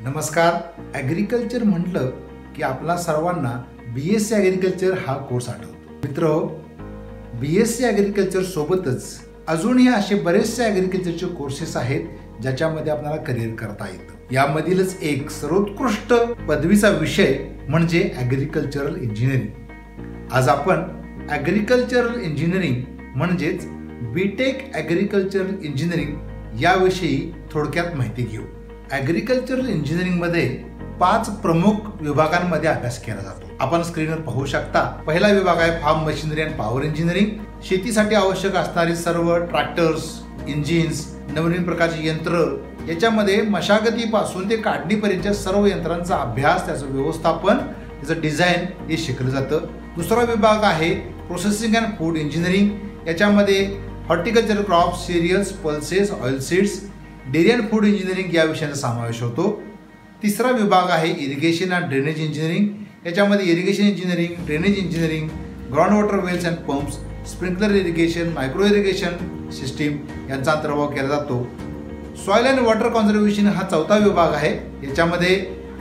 नमस्कार. ॲग्रिकल्चर म्हटलं की आपला सर्वांना BSc ॲग्रिकल्चर हा कोर्स आठवतो. मित्रहो, BSc ॲग्रिकल्चर सोबतच अजूनही असे बरेचसे ॲग्रिकल्चरचे कोर्सेस आहेत ज्याच्यामध्ये आपल्याला करिअर करता येतं. यामधीलच एक सर्वोत्कृष्ट पदवीचा विषय म्हणजे ॲग्रिकल्चरल इंजिनिअरिंग. आज आपण ॲग्रिकल्चरल इंजिनिअरिंग म्हणजेच BTech ॲग्रिकल्चरल इंजिनिअरिंग याविषयी थोडक्यात माहिती घेऊ. ॲग्रिकल्चरल इंजिनिअरिंगमध्ये 5 प्रमुख विभागांमध्ये अभ्यास केला जातो. आपण स्क्रीनवर पाहू शकता. पहिला विभाग आहे farm machinery and power engineering. शेतीसाठी आवश्यक असणारी सर्व ट्रॅक्टर्स, इंजिन्स, नवीन प्रकारची यंत्र, याच्यामध्ये मशागतीपासून ते काढणीपर्यंतच्या सर्व यंत्रांचा अभ्यास, त्याचं व्यवस्थापन, त्याचं डिझाईन हे शिकलं जातं. दुसरा विभाग आहे प्रोसेसिंग अँड फूड इंजिनिअरिंग. याच्यामध्ये horticulture crops, cereals, pulses, oil seeds, dairy and food engineering या विषयांचा समावेश होतो. तिसरा विभाग आहे इरिगेशन अँड ड्रेनेज इंजिनिअरिंग. याच्यामध्ये irrigation engineering, drainage engineering, ground water wells and pumps, sprinkler irrigation, micro irrigation system यांचा अंतर्भाव केला जातो. सॉइल अँड वॉटर कॉन्झर्वेशन हा चौथा विभाग आहे. याच्यामध्ये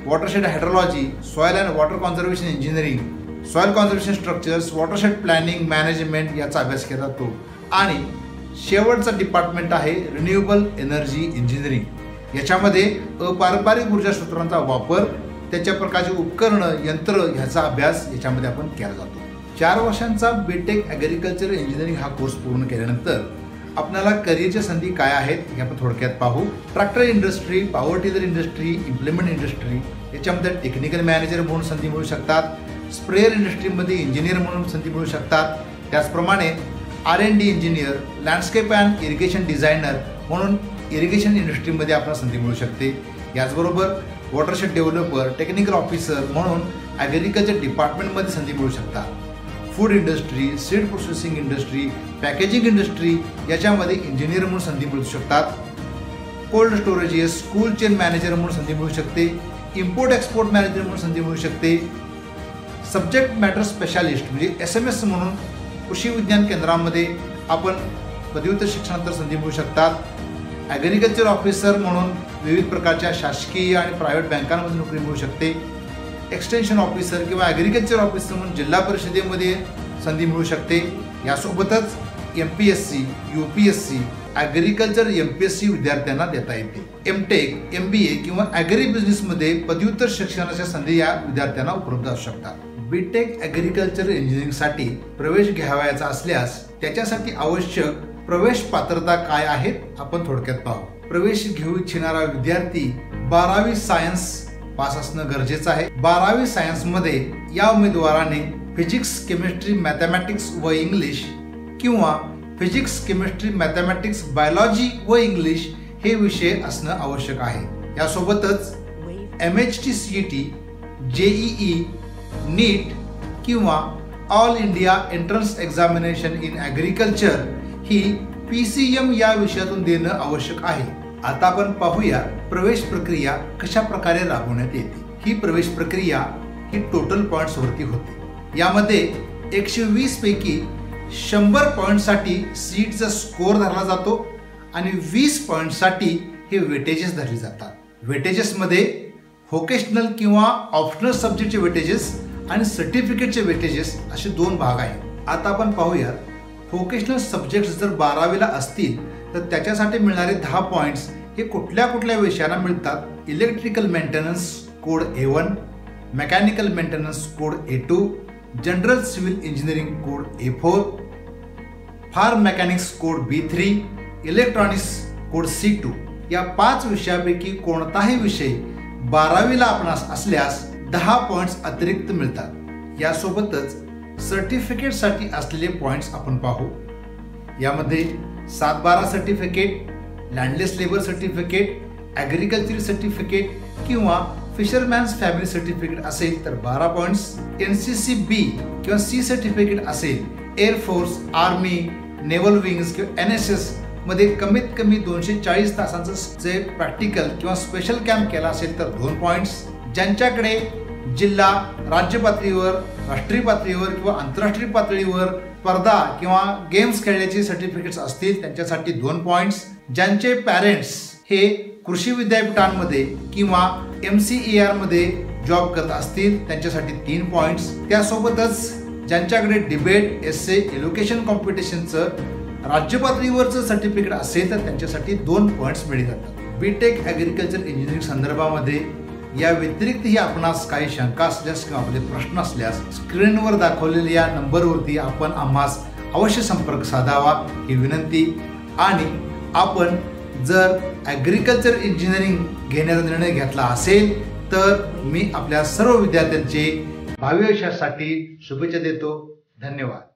watershed hydrology, soil and water conservation engineering, soil conservation structures, watershed planning, management याचा अभ्यास केला जातो. आणि शेवटचा डिपार्टमेंट आहे रिन्युएबल एनर्जी इंजिनिअरिंग. याच्यामध्ये अपारंपरिक ऊर्जा स्रोतांचा वापर, त्याच्या प्रकारचे उपकरणं, यंत्र ह्याचा अभ्यास याच्यामध्ये आपण केला जातो. 4 वर्षांचा BTech ॲग्रिकल्चर इंजिनिअरिंग हा कोर्स पूर्ण केल्यानंतर आपल्याला करिअरच्या संधी काय आहेत हे आपण थोडक्यात पाहू. Tractor industry, power tiller industry, implement industry याच्यामध्ये टेक्निकल मॅनेजर म्हणून संधी मिळू शकतात. स्प्रेअर इंडस्ट्रीमध्ये इंजिनियर म्हणून संधी मिळू शकतात. त्याचप्रमाणे R&D engineer, landscape and irrigation designer म्हणून इरिगेशन इंडस्ट्रीमध्ये आपल्याला संधी मिळू शकते. याचबरोबर वॉटरशेड डेव्हलपर, टेक्निकल ऑफिसर म्हणून ॲग्रिकल्चर डिपार्टमेंटमध्ये संधी मिळू शकतात. Food industry, seed processing industry, packaging industry याच्यामध्ये इंजिनियर म्हणून संधी मिळू शकतात. Cold storages, school chain manager म्हणून संधी मिळू शकते. इम्पोर्ट एक्सपोर्ट मॅनेजर म्हणून संधी मिळू शकते. सब्जेक्ट मॅटर स्पेशालिस्ट म्हणजे SMS म्हणून कृषी विज्ञान केंद्रामध्ये आपण पदव्युत्तर शिक्षणानंतर संधी मिळू शकतात. ॲग्रिकल्चर ऑफिसर म्हणून विविध प्रकारच्या शासकीय आणि प्रायव्हेट बँकांमध्ये नोकरी मिळू शकते. एक्सटेन्शन ऑफिसर किंवा ॲग्रिकल्चर ऑफिसर म्हणून जिल्हा परिषदेमध्ये संधी मिळू शकते. यासोबतच MPSC, UPSC, ॲग्रिकल्चर MPSC विद्यार्थ्यांना देता येते. MTech, MBA किंवा ॲग्री बिझनेसमध्ये पदव्युत्तर शिक्षणाच्या संधी या विद्यार्थ्यांना उपलब्ध असू शकतात. BTech ॲग्रिकल्चर इंजिनिअरिंगसाठी प्रवेश घ्यावयाचा असल्यास त्याच्यासाठी आवश्यक प्रवेश पात्रता काय आहेत आपण थोडक्यात पाहू. प्रवेश घेऊ इच्छिणारा विद्यार्थी 12वी सायन्स पास असणं गरजेचं आहे. 12वी सायन्समध्ये या उमेदवाराने फिजिक्स, केमिस्ट्री, मॅथमॅटिक्स व इंग्लिश किंवा फिजिक्स, केमिस्ट्री, मॅथमॅटिक्स, बायोलॉजी व इंग्लिश हे विषय असणं आवश्यक आहे. यासोबतच MHT CET, JEE, नीट किंवा all India entrance examination in agriculture he PCM या विषयातून देणं आवश्यक आहे. आता आपण पाहूया प्रवेश प्रक्रिया कशा प्रकारे राबवण्यात येते. ही प्रवेश प्रक्रिया ही टोटल पॉईंट्सवरती होते. यामध्ये 120 पैकी 100 पॉईंटसाठी सीटचा स्कोअर धरला जातो आणि 20 पॉईंटसाठी हे वेटेजेस धरले जातात. वेटेजेसमध्ये व्होकेशनल किंवा ऑप्शनल सब्जेक्टचे वेटेजेस आणि सर्टिफिकेटचे वेटेजेस असे 2 भाग आहेत. आता आपण पाहूया व्होकेशनल सब्जेक्ट्स जर 12वीला असतील तर त्याच्यासाठी मिळणारे 10 पॉईंट्स हे कुठल्या कुठल्या विषयांना मिळतात. Electrical maintenance code A1, mechanical maintenance code A2, general civil engineering code A4, farm mechanics code B3, electronics code C2 या 5 विषयापैकी कोणताही विषय 12वीला आपणास असल्यास 10 पॉईंट्स अतिरिक्त मिळतात. यासोबतच सर्टिफिकेटसाठी असलेले पॉईंट्स आपण पाहू. यामध्ये 7/12 certificate, landless labour certificate, agriculture certificate किंवा फिशरमॅन्स फॅमिली सर्टिफिकेट असेल तर 12 पॉईंट्स. NCC B किंवा C सर्टिफिकेट असेल, एअरफोर्स, आर्मी, नेव्हल विंग्स किंवा NSS मध्ये कमीत कमी 240 तासांचं जे प्रॅक्टिकल किंवा स्पेशल कॅम्प केला असेल तर 2 पॉईंट्स. ज्यांच्याकडे जिल्हा, राज्य पातळीवर, राष्ट्रीय पातळीवर किंवा आंतरराष्ट्रीय पातळीवर स्पर्धा किंवा गेम्स खेळण्याचे सर्टिफिकेट्स असतील त्यांच्यासाठी 2 पॉईंट्स. ज्यांचे पॅरेंट्स हे कृषी विद्यापीठांमध्ये किंवा MCER मध्ये जॉब करत असतील त्यांच्यासाठी 3 पॉइंट्स, त्यासोबतच ज्यांच्याकडे डिबेट, एस्से, एलोकेशन कॉम्पिटिशनचं राज्य पातळीवरचं सर्टिफिकेट असेल तर त्यांच्यासाठी 2 पॉइंट्स मिळत जातात. बीटेक ॲग्रिकल्चर इंजिनिअरिंग संदर्भामध्ये या व्यतिरिक्तही आपणास काही शंका असल्यास किंवा आपले प्रश्न असल्यास स्क्रीनवर दाखवलेल्या या नंबरवरती आपण आम्हास अवश्य संपर्क साधावा ही विनंती. आणि आपण जर ॲग्रिकल्चर इंजिनिअरिंग घेण्याचा निर्णय घेतला असेल तर मी आपल्या सर्व विद्यार्थ्यांचे भावी आयुष्यासाठी शुभेच्छा देतो. धन्यवाद.